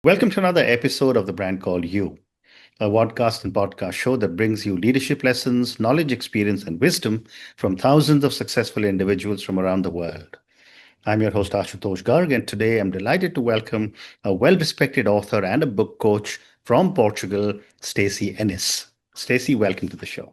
Welcome to another episode of The Brand Called You, a podcast and podcast show that brings you leadership lessons, knowledge, experience, and wisdom from thousands of successful individuals from around the world. I'm your host, Ashutosh Garg, and today I'm delighted to welcome a well respected author and a book coach from Portugal, Stacy Ennis. Stacy, welcome to the show.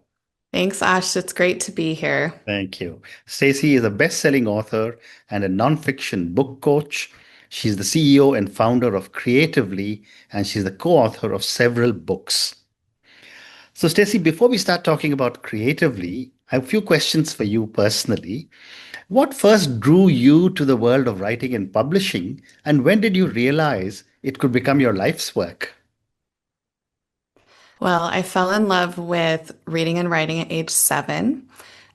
Thanks, Ash. It's great to be here. Thank you. Stacy is a best-selling author and a nonfiction book coach. She's the CEO and founder of Creatively, and she's the co-author of several books. So, Stacy, before we start talking about Creatively, I have a few questions for you personally. What first drew you to the world of writing and publishing, and when did you realize it could become your life's work? Well, I fell in love with reading and writing at age 7.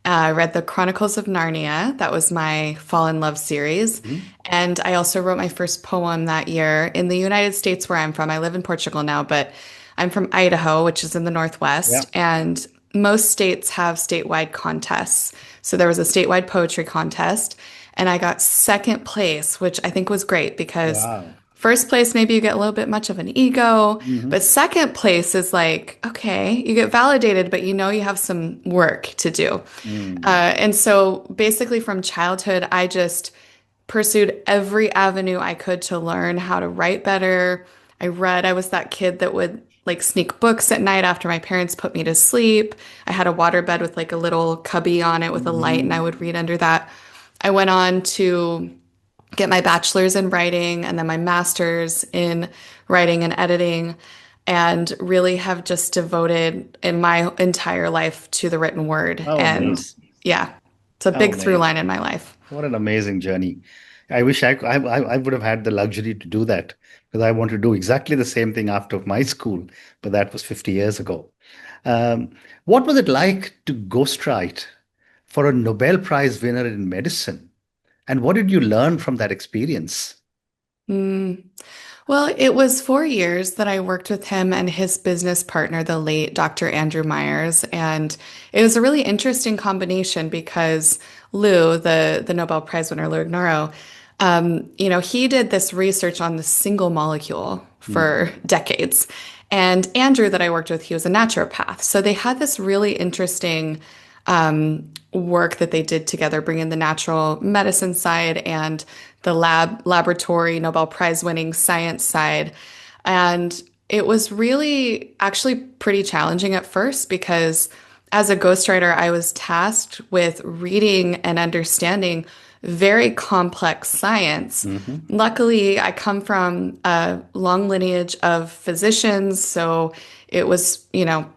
I read the Chronicles of Narnia. That was my fall in love series. Mhm. And I also wrote my first poem that year in the United States, where I'm from. I live in Portugal now, but I'm from Idaho, which is in the Yeah. Northwest. And most states have statewide contests. So there was a statewide poetry contest, and I got second place, which I think was great because Wow. first place, maybe you get a little bit much of an ego, Mhm. but second place is like, okay, you get validated, but you know you have some work to do. Mm. And so basically from childhood, I just pursued every avenue I could to learn how to write better. I was that kid that would like sneak books at night after my parents put me to sleep. I had a waterbed with like a little cubby on it with a light, and I Mhm. would read under that. I went on to get my bachelor's in writing and then my master's in writing and editing, and really have just devoted in my entire life to the written word. How And amazing. yeah, it's a How big through amazing. line in my life. What an amazing journey. I wish I would have had the luxury to do that because I want to do exactly the same thing after my school, but that was 50 years ago. Um, what was it like to ghostwrite for a Nobel Prize winner in medicine? And what did you learn from that experience? Mm. Well, it was 4 years that I worked with him and his business partner, the late Dr. Andrew Myers. And it was a really interesting combination because Lou, the Nobel Prize winner, Lou Ignoro, he did this research on the single molecule for Mhm. decades. And Andrew, that I worked with, he was a naturopath. So they had this really interesting work that they did together, bringing the natural medicine side and the laboratory Nobel Prize winning science side. And it was really actually pretty challenging at first because as a ghostwriter, I was tasked with reading and understanding very complex science. Mhm. Luckily, I come from a long lineage of physicians, so it was,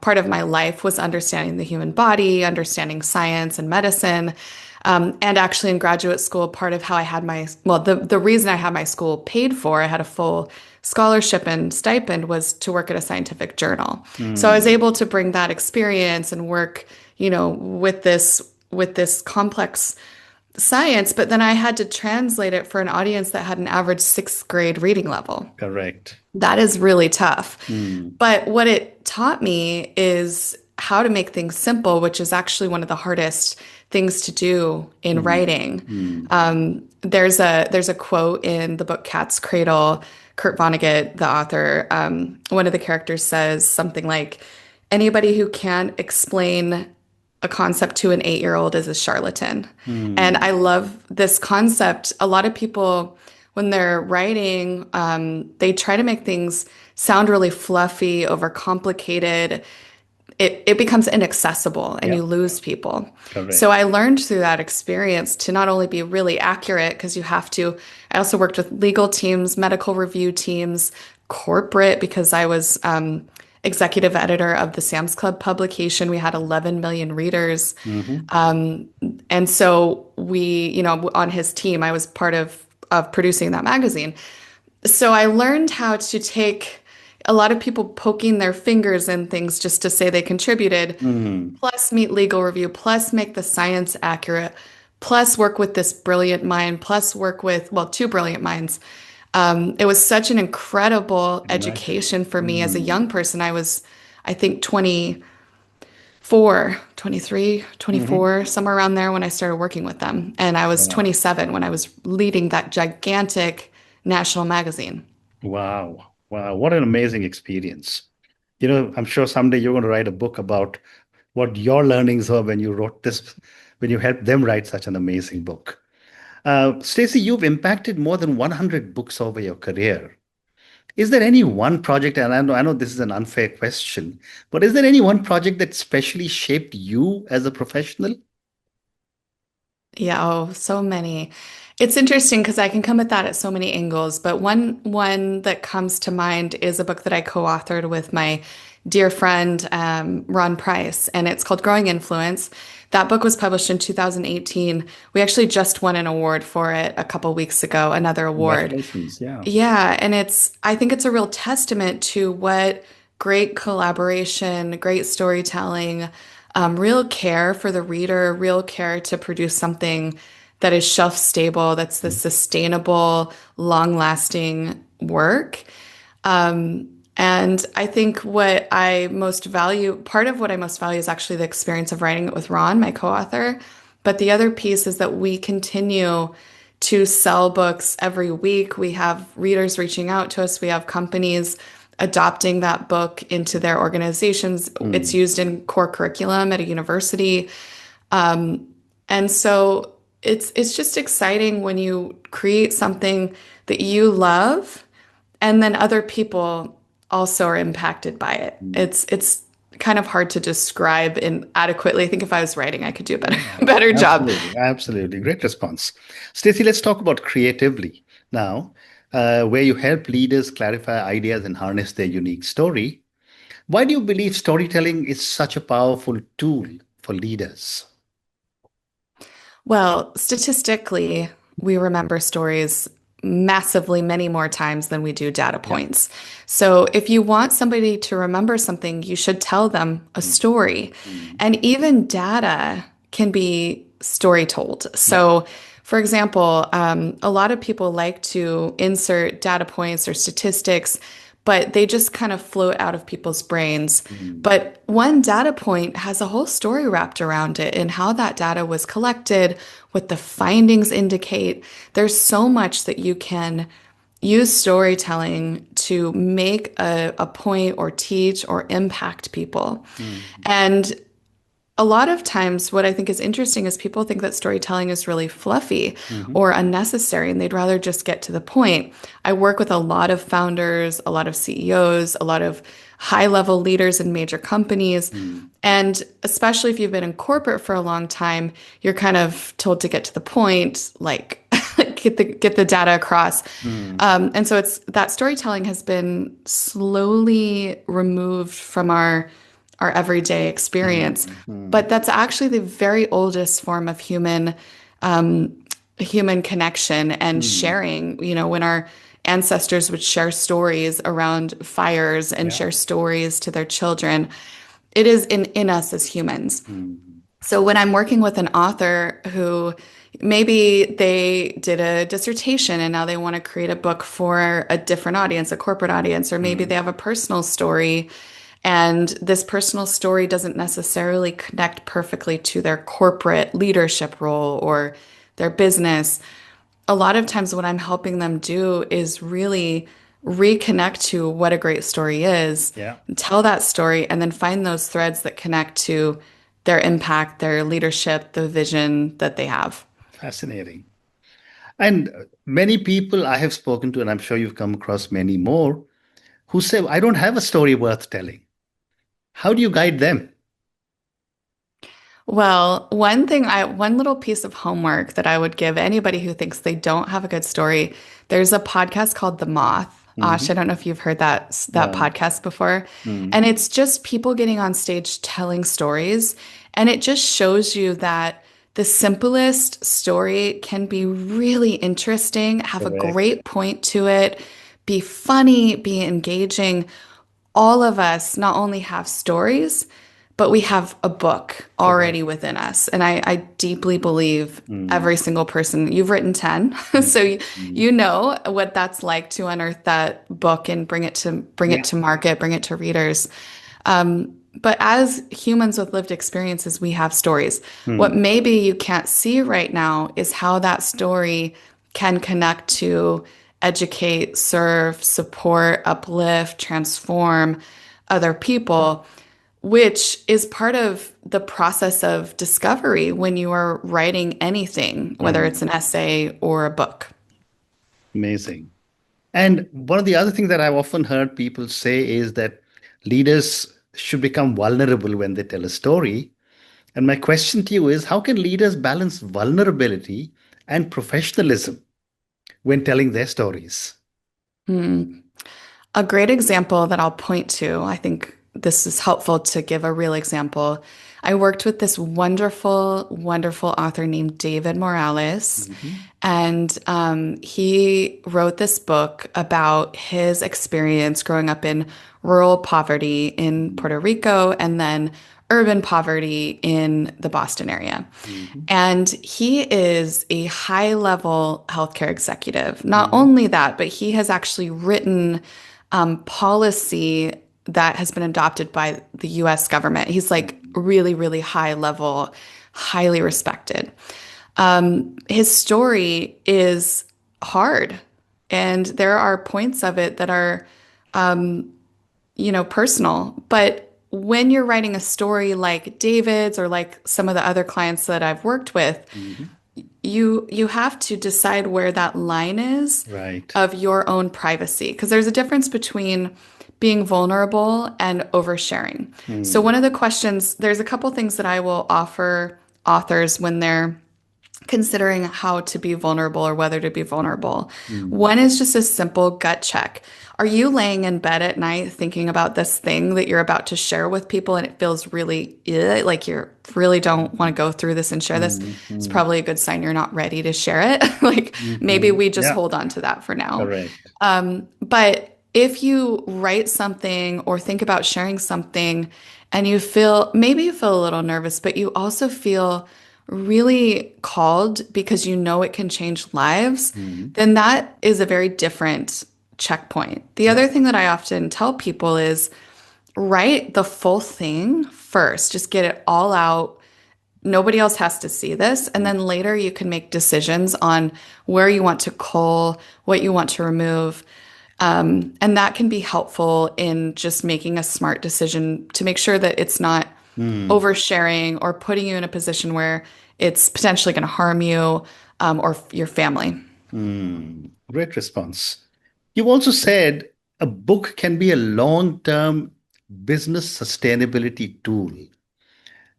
part of my life was understanding the human body, understanding science and medicine. And actually, in graduate school, part of how I had the reason I had my school paid for, I had a full scholarship and stipend was to work at a scientific journal. So I was Mm. able to bring that experience and work, with this complex science, but then I had to translate it for an audience that had an average sixth grade reading level. Correct. That is really tough. Mm. But what it taught me is how to make things simple, which is actually one of the hardest things to do in Mm. writing. Mm. There's a quote in the book Cat's Cradle. Kurt Vonnegut, the author, one of the characters says something like, "Anybody who can't explain a concept to an 8-year-old is a charlatan." And Mm. I love this concept. A lot of people, when they're writing, they try to make things sound really fluffy, overcomplicated. It becomes inaccessible and Yeah, you lose people. So correct. I learned through that experience to not only be really accurate, because you have to, I also worked with legal teams, medical review teams, corporate, because I was executive editor of the Sam's Club publication. We had 11 million readers. Hmm. And so on his team, I was part of producing that magazine. So I learned how to take a lot of people poking their fingers in things just to say they contributed, Mm. plus meet legal review, plus make the science accurate, plus work with this brilliant mind, plus work with, well, two brilliant minds. It was such an incredible Imagine. education for me as a Mm. young person. I was, I think, 24, 23, Hmm. 24, somewhere around there when I started working with them. And I was Wow. 27 when I was leading that gigantic national magazine. Wow. Wow, what an amazing experience. I'm sure someday you're going to write a book about what your learnings were when you wrote this, when you helped them write such an amazing book. Stacy, you've impacted more than 100 books over your career. Is there any one project, and I know this is an unfair question, but is there any one project that specially shaped you as a professional? Yeah, oh, so many. It's interesting because I can come at that at so many angles, but one that comes to mind is a book that I co-authored with my dear friend Ron Price, and it's called Growing Influence. That book was published in 2018. We actually just won an award for it a couple weeks ago, another award. Congratulations. Yeah. Yeah, and I think it's a real testament to what great collaboration, great storytelling, real care for the reader, real care to produce something that is shelf stable, that's the sustainable, long-lasting work. And I think what I most value, part of what I most value is actually the experience of writing it with Ron, my co-author. But the other piece is that we continue to sell books every week. We have readers reaching out to us. We have companies adopting that book into their organizations. It's Mm, used in core curriculum at a university. And so it's just exciting when you create something that you love and then other people also are impacted by it. mm. It's kind of hard to describe in adequately. I think if I was writing, I could do a better Yeah, better job. absolutely. Absolutely. Great response. Stacey, let's talk about creatively now, where you help leaders clarify ideas and harness their unique story. Why do you believe storytelling is such a powerful tool for leaders? Well, statistically, we remember stories massively many more times than we do data Yeah. points. So if you want somebody to remember something, you should tell them a Mm, story. mm. And even data can be story told. Yeah. So, for example, a lot of people like to insert data points or statistics, but they just kind of float out of people's brains. Mm, But one data point has a whole story wrapped around it and how that data was collected, what the findings indicate. There's so much that you can use storytelling to make a point or teach or impact people. mm, And a lot of times, what I think is interesting is people think that storytelling is really fluffy mhm, or unnecessary, and they'd rather just get to the point. I work with a lot of founders, a lot of CEOs, a lot of high level leaders in major companies. mm. And especially if you've been in corporate for a long time, you're kind of told to get to the point, like get the data across. Mm, And so it's that storytelling has been slowly removed from our everyday experience. mm, mm. But that's actually the very oldest form of um, human connection and Mm. sharing. You know, when our ancestors would share stories around fires and Yeah. share stories to their children, it is in us as humans. Mm, So when I'm working with an author who maybe they did a dissertation and now they want to create a book for a different audience, a corporate audience, or maybe they mm, have a personal story and this personal story doesn't necessarily connect perfectly to their corporate leadership role or their business. A lot of times, what I'm helping them do is really reconnect to what a great story is, yeah. tell that story, and then find those threads that connect to their impact, their leadership, the vision that they have. Fascinating. And many people I have spoken to, and I'm sure you've come across many more, who say, I don't have a story worth telling. How do you guide them? Well, one little piece of homework that I would give anybody who thinks they don't have a good story, there's a podcast called The Moth. Ash, I Hmm. don't know if you've heard that No. podcast before. Mm, And it's just people getting on stage telling stories. And it just shows you that the simplest story can be really interesting, have a correct. great point to it, be funny, be engaging. All of us not only have stories, but we have a book already Correct. within us. And I deeply believe Mm, every single person, you've written 10, mm, so mm. you know what that's like to unearth that book and bring Yeah. it to market, bring it to readers. But as humans with lived experiences, we have stories. What Mm, maybe you can't see right now is how that story can connect to educate, serve, support, uplift, transform other people, which is part of the process of discovery when you are writing anything, whether it's Mm, an essay or a book. amazing. And one of the other things that I've often heard people say is that leaders should become vulnerable when they tell a story. And my question to you is, how can leaders balance vulnerability and professionalism when telling their stories? Hmm. A great example that I'll point to, I think this is helpful to give a real example. I worked with this wonderful, wonderful author named David Morales, Mhm, and he wrote this book about his experience growing up in rural poverty in mhm, Puerto Rico and then urban poverty in the Boston area. mhm, And he is a high level healthcare executive. Not mhm, only that, but he has actually written policy that has been adopted by the US government. He's like mhm, really, really high level, highly respected. His story is hard, and there are points of it that are, personal. But when you're writing a story like David's or like some of the other clients that I've worked with, mhm. you have to decide where that line is Right. of your own privacy because there's a difference between being vulnerable and oversharing. So Mm, one of the questions, there's a couple things that I will offer authors when they're considering how to be vulnerable or whether to be vulnerable. mm, One is just a simple gut check. Are you laying in bed at night thinking about this thing that you're about to share with people and it feels really like you really don't want to go through this and share this? mm, It's mm, probably a good sign you're not ready to share it. Like maybe mhm. we just Yeah, hold on to that for now. correct. But if you write something or think about sharing something and you feel maybe you feel a little nervous, but you also feel really called because you know it can change lives, Mhm. then that is a very different checkpoint. The Yeah. other thing that I often tell people is write the full thing first, just get it all out. Nobody else has to see this. And then later you can make decisions on where you want to cull, what you want to remove. And that can be helpful in just making a smart decision to make sure that it's not Mm, oversharing or putting you in a position where it's potentially going to harm you or your family. mm. Great response. You also said a book can be a long-term business sustainability tool.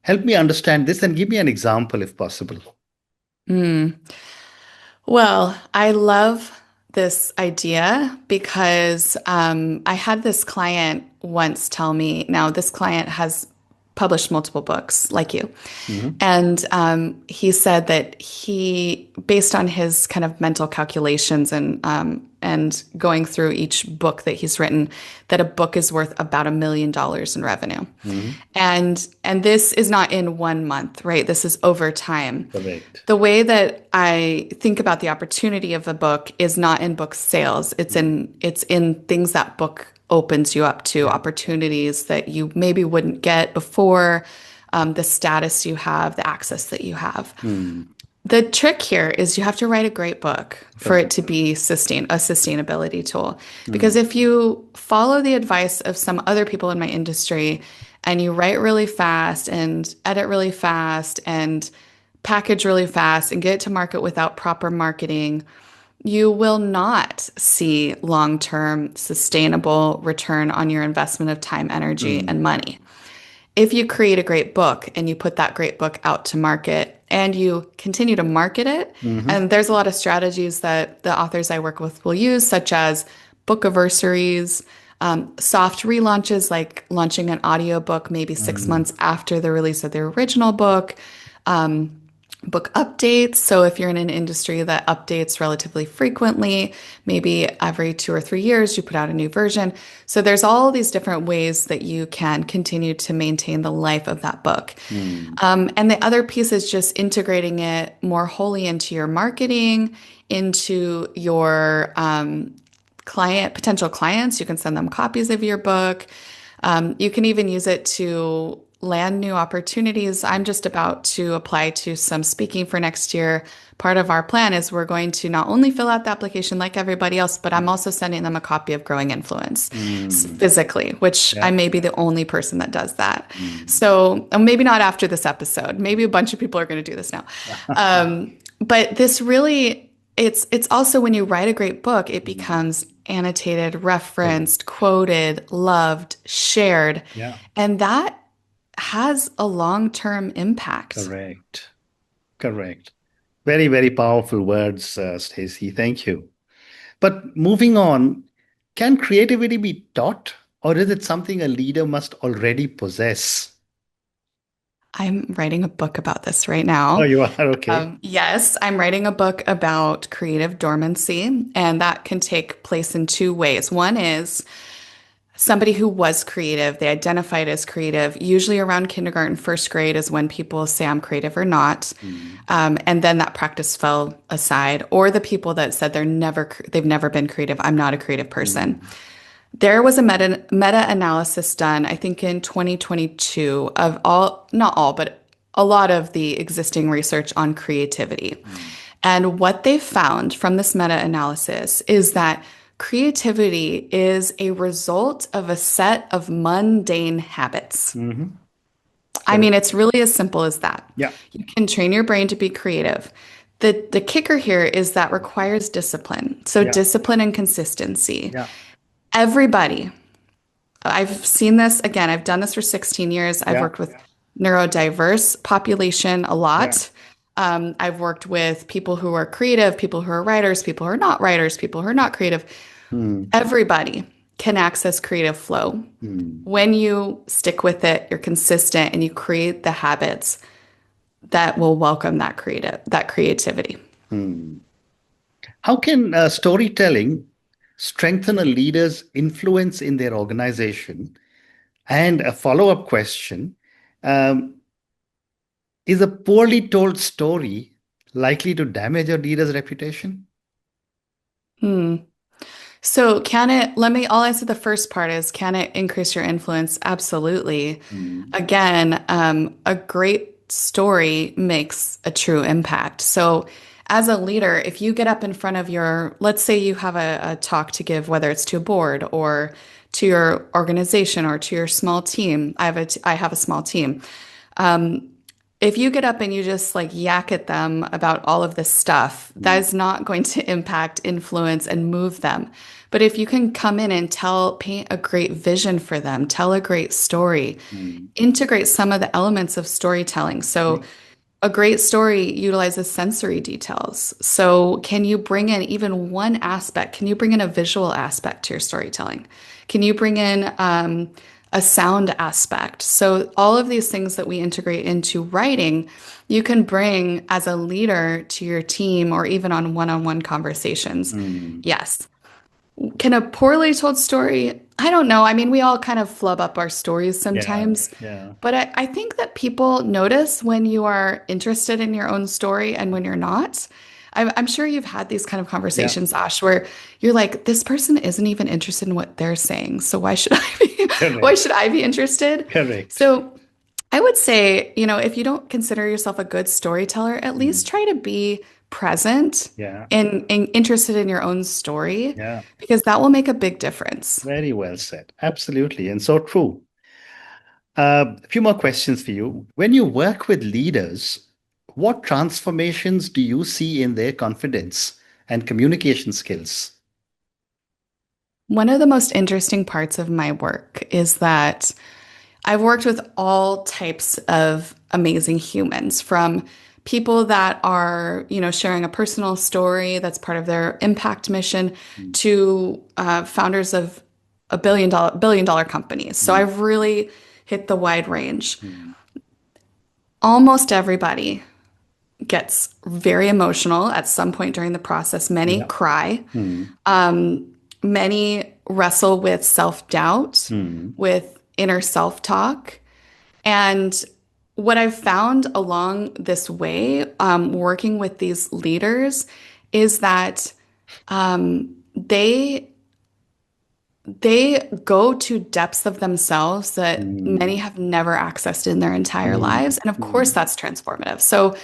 Help me understand this and give me an example if possible. Mm. Well, I love this idea because I had this client once tell me, now this client has published multiple books like you. Mhm, And he said that he, based on his kind of mental calculations and going through each book that he's written, that a book is worth about $1 million in revenue. mhm. And this is not in 1 month, right? This is over time. Correct. The way that I think about the opportunity of a book is not in book sales. Mm. It's in things that book opens you up to, Yeah. opportunities that you maybe wouldn't get before, the status you have, the access that you have. Mm. The trick here is you have to write a great book for it Correct. to be a sustainability tool. Because Mm. if you follow the advice of some other people in my industry and you write really fast and edit really fast and package really fast and get it to market without proper marketing, you will not see long-term sustainable return on your investment of time, energy, and Mm. money. If you create a great book and you put that great book out to market and you continue to market it, Mhm, and there's a lot of strategies that the authors I work with will use, such as book anniversaries, soft relaunches, like launching an audiobook maybe six mm. months after the release of their original book, book updates. So if you're in an industry that updates relatively frequently, maybe every 2 or 3 years, you put out a new version. So there's all these different ways that you can continue to maintain the life of that book. Mm. And the other piece is just integrating it more wholly into your marketing, into your potential clients. You can send them copies of your book. You can even use it to land new opportunities. I'm just about to apply to some speaking for next year. Part of our plan is we're going to not only fill out the application like everybody else, but I'm also sending them a copy of Growing Influence Mm. physically, which I Yeah. may be the only person that does that. Mm. So maybe not after this episode. Maybe a bunch of people are going to do this now. But this really, it's also when you write a great book, it Mm. becomes annotated, Correct. referenced, quoted, loved, shared, Yeah. and that has a long-term impact. Correct. Correct. Very, very powerful words, Stacy. Thank you. But moving on, can creativity be taught, or is it something a leader must already possess? I'm writing a book about this right Oh, now. you are okay. Yes, I'm writing a book about creative dormancy, and that can take place in two ways. One is somebody who was creative, they identified as creative. Usually around kindergarten, first grade is when people say I'm creative or not. Mm. And then that practice fell aside. Or the people that said they've never been creative. I'm not a creative person. Mm. There was a meta-analysis done, I think in 2022 of all, not all, but a lot of the existing research on creativity. Mm. And what they found from this meta-analysis is that creativity is a result of a set of mundane habits. Mhm. I Correct. mean, it's really as simple as that. Yeah. You can train your brain to be creative. The kicker here is that requires discipline. So Yeah. discipline and consistency. Yeah. Everybody, I've seen this again. I've done this for 16 years. I've Yeah. worked with neurodiverse population a Yeah. lot. I've worked with people who are creative, people who are writers, people who are not writers, people who are not creative. Mm. Everybody can access creative flow. Mm. When you stick with it, you're consistent and you create the habits that will welcome that creativity. Mm. How can storytelling strengthen a leader's influence in their organization? And a follow-up question, um, is a poorly told story likely to damage a leader's reputation? Hmm. So I'll answer the first part is, can it increase your influence? Absolutely. Mm. Again, a great story makes a true impact. So as a leader, if you get up in front of let's say you have a talk to give, whether it's to a board or to your organization or to your small team. I have a small team. If you get up and you just like yak at them about all of this stuff, that Mm. is not going to impact, influence, and move them. But if you can come in and paint a great vision for them, tell a great story, Mm. integrate some of the elements of storytelling. Yeah. So a great story utilizes sensory details. So, can you bring in even one aspect? Can you bring in a visual aspect to your storytelling? Can you bring in a sound aspect? So, all of these things that we integrate into writing, you can bring as a leader to your team or even on one conversations. Mm. Yes. Can a poorly told story? I don't know. I mean, we all kind of flub up our stories Yeah. sometimes, Yeah. but I think that people notice when you are interested in your own story and when you're not. I'm sure you've had these kind of Yeah. conversations, Ash, where you're like, this person isn't even interested in what they're saying. So why should I be, why Correct. should I be interested? Correct. So I would say, if you don't consider yourself a good storyteller, at least Mm. try to be present Yeah. and interested in your own story Yeah. because that will make a big difference. Very well said. Absolutely. And so true. A few more questions for you. When you work with leaders, what transformations do you see in their confidence and communication skills? One of the most interesting parts of my work is that I've worked with all types of amazing humans, from people that are, sharing a personal story that's part of their impact mission Mm. to founders of billion dollar companies. So Mm. I've really hit the wide range. Mm. Almost everybody gets very emotional at some point during the process. Many Yeah. cry. Mm. Many wrestle with self-doubt, Mm. with inner self-talk. And what I've found along this way, working with these leaders, is that they they go to depths of themselves that many Mm, have never accessed in their entire lives. mm, And of course, mm. that's transformative. So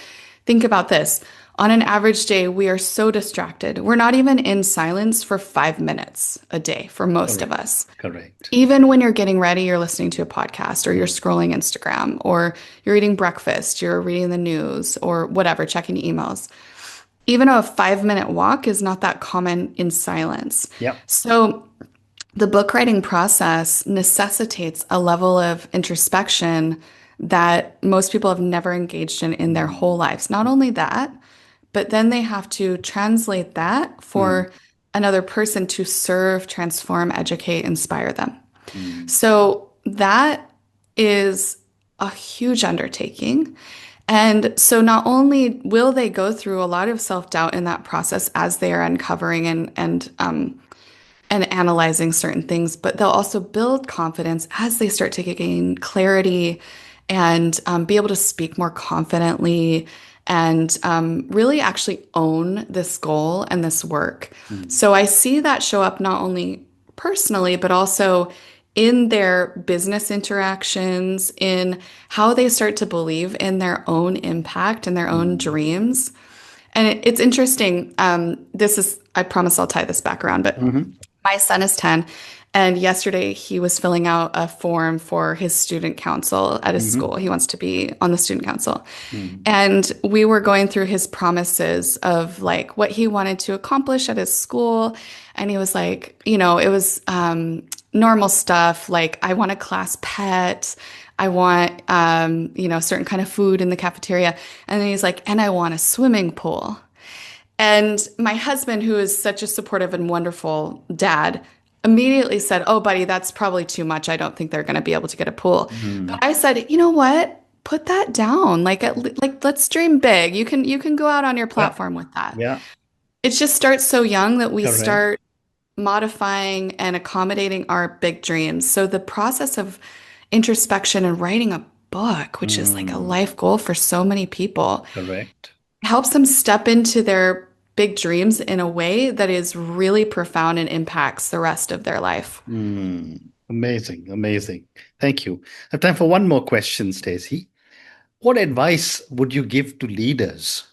think about this. On an average day, we are so distracted. We're not even in silence for 5 minutes a day for most of Correct. us. Correct. Even when you're getting ready, you're listening to a podcast or you're Mm, scrolling Instagram or you're eating breakfast, you're reading the news or whatever, checking emails. Even a 5 minute walk is not that common in silence. yeah. So the book writing process necessitates a level of introspection that most people have never engaged in their whole Mm, lives. Not only that, but then they have to translate that mm, for another person to serve, transform, educate, inspire them. mm, So that is a huge undertaking. And so not only will they go through a lot of self-doubt in that process as they are uncovering and analyzing certain things, but they'll also build confidence as they start to gain clarity and be able to speak more confidently and really actually own this goal and this work. mm, So I see that show up not only personally, but also in their business interactions, in how they start to believe in their own impact and their own mm, dreams. And it's interesting. This is, I promise I'll tie this back around, but mhm, my son is 10, and yesterday he was filling out a form for his student council at his mhm, school. He wants to be on the student council. mm, And we were going through his promises of like what he wanted to accomplish at his school. And he was like, it was normal stuff like, I want a class pet. I want, certain kind of food in the cafeteria. And then he's like, and I want a swimming pool. And my husband, who is such a supportive and wonderful dad, immediately said, "Oh, buddy, that's probably too much. I don't think they're going to be able to get a pool." But mm. I said, "You know what? Put that down. Like let's dream big. You can go out on your Yeah. platform with that." Yeah. It just starts so young that we Correct. start modifying and accommodating our big dreams. So the process of introspection and writing a book, which is like a Mm, life goal for so many people, correct. helps them step into their big dreams in a way that is really profound and impacts the rest of their life. Mm, amazing. Amazing. Thank you. I have time for one more question, Stacy. What advice would you give to leaders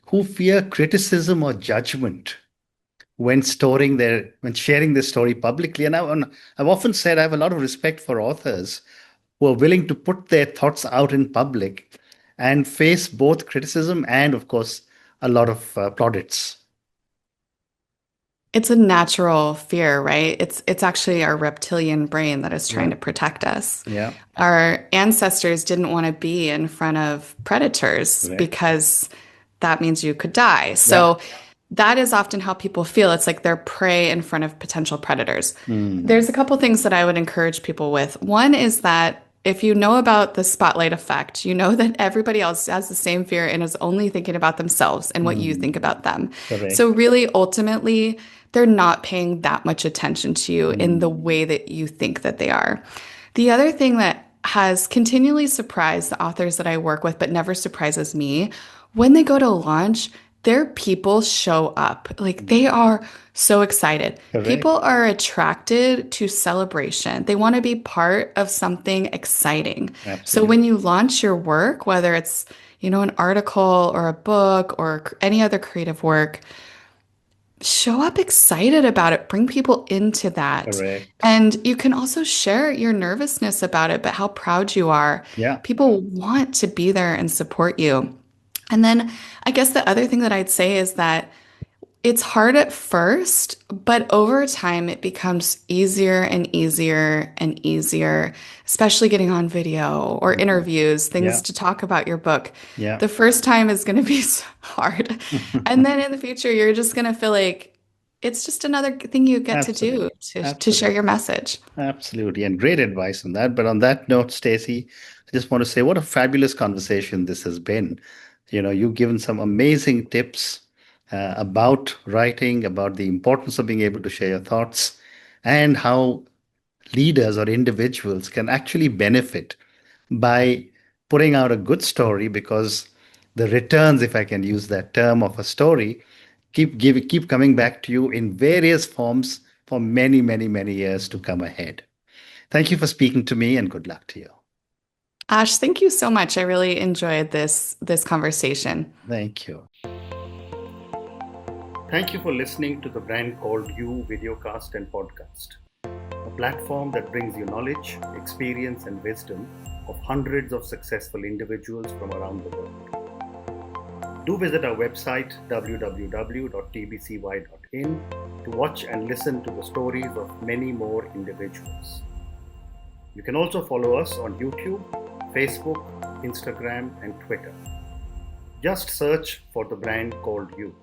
who fear criticism or judgment when sharing their story publicly? I've often said I have a lot of respect for authors who are willing to put their thoughts out in public and face both criticism and, of course, a lot of plaudits. It's a natural fear, right? It's actually our reptilian brain that is trying Yeah. to protect us. Yeah. Our ancestors didn't want to be in front of predators Correct. because that means you could die. Yeah. So that is often how people feel. It's like they're prey in front of potential predators. Mm, There's a couple things that I would encourage people with. One is that if you know about the spotlight effect, you know that everybody else has the same fear and is only thinking about themselves and what you think mm, about them. So, correct. really, ultimately, they're not paying that much attention to you in the Mm, way that you think that they are. The other thing that has continually surprised the authors that I work with, but never surprises me, when they go to launch, their people show up. Like they mm, are so excited. correct. People are attracted to celebration. They want to be part of something exciting. So when Absolutely. you launch your work, whether it's, an article or a book or any other creative work, show up excited about it. Bring people into that. Correct. And you can also share your nervousness about it, but how proud you are. Yeah. People want to be there and support you. And then I guess the other thing that I'd say is that it's hard at first, but over time it becomes easier and easier and easier, especially getting on video or Mm, interviews, things yeah. to talk about your book. Yeah. The first time is going to be so hard. And then in the future, you're just going to feel like it's just another thing you get to do Absolutely. to share Absolutely. your message. Absolutely. And great advice on that. But on that note, Stacy, I just want to say what a fabulous conversation this has been. You've given some amazing tips about writing, about the importance of being able to share your thoughts, and how leaders or individuals can actually benefit by putting out a good story because the returns, if I can use that term of a story, keep coming back to you in various forms for many, many, many years to come ahead. Thank you for speaking to me and good luck to you. Ash, thank you so much. I really enjoyed this conversation. Thank you. Thank you for listening to the Brand Called You videocast and podcast, a platform that brings you knowledge, experience, and wisdom of hundreds of successful individuals from around the world. Do visit our website www.tbcy.in to watch and listen to the stories of many more individuals. You can also follow us on YouTube, Facebook, Instagram, and Twitter. Just search for the Brand Called You.